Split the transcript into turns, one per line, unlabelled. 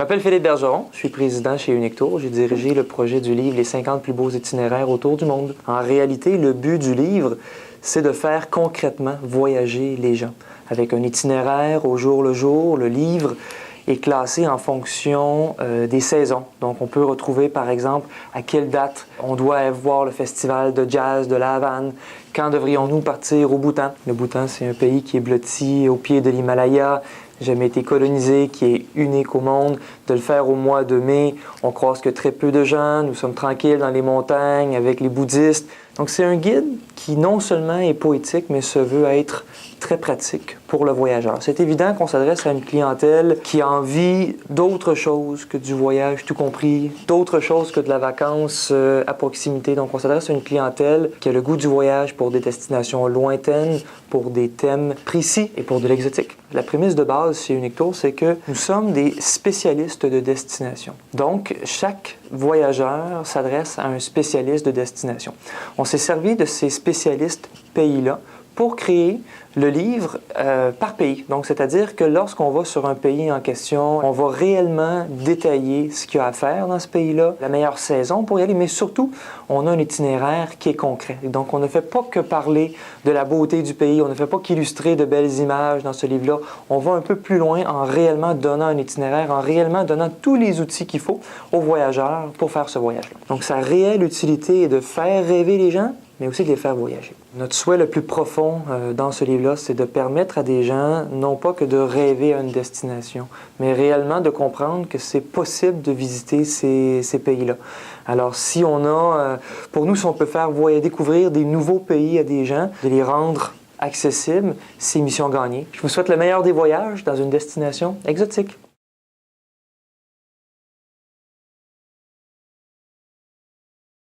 Je m'appelle Philippe Bergeron, je suis président chez Unique Tour. J'ai dirigé le projet du livre « Les 50 plus beaux itinéraires autour du monde ». En réalité, le but du livre, c'est de faire concrètement voyager les gens. Avec un itinéraire au jour le jour, le livre est classé en fonction des saisons. Donc, on peut retrouver, par exemple, à quelle date on doit aller voir le festival de jazz de La Havane. Quand devrions-nous partir au Bhoutan? Le Bhoutan, c'est un pays qui est blotti au pied de l'Himalaya, jamais été colonisé, qui est unique au monde. De le faire au mois de mai, on croise que très peu de gens. Nous sommes tranquilles dans les montagnes avec les bouddhistes. Donc, c'est un guide qui non seulement est poétique, mais se veut être très pratique pour le voyageur. C'est évident qu'on s'adresse à une clientèle qui a envie d'autre chose que du voyage tout compris, d'autre chose que de la vacance à proximité. Donc, on s'adresse à une clientèle qui a le goût du voyage pour des destinations lointaines, pour des thèmes précis et pour de l'exotique. La prémisse de base chez Unique Tour, c'est que nous sommes des spécialistes de destination. Donc, chaque voyageur s'adresse à un spécialiste de destination. On s'est servi de ces spécialistes pays-là pour créer le livre par pays. Donc, c'est-à-dire que lorsqu'on va sur un pays en question, on va réellement détailler ce qu'il y a à faire dans ce pays-là, la meilleure saison pour y aller, mais surtout, on a un itinéraire qui est concret. Donc, on ne fait pas que parler de la beauté du pays, on ne fait pas qu'illustrer de belles images dans ce livre-là. On va un peu plus loin en réellement donnant un itinéraire, en réellement donnant tous les outils qu'il faut aux voyageurs pour faire ce voyage-là. Donc, sa réelle utilité est de faire rêver les gens, mais aussi de les faire voyager. Notre souhait le plus profond dans ce livre-là, c'est de permettre à des gens, non pas que de rêver à une destination, mais réellement de comprendre que c'est possible de visiter ces pays-là. Alors, si on a, pour nous, si on peut faire découvrir des nouveaux pays à des gens, de les rendre accessibles, c'est mission gagnée. Je vous souhaite le meilleur des voyages dans une destination exotique.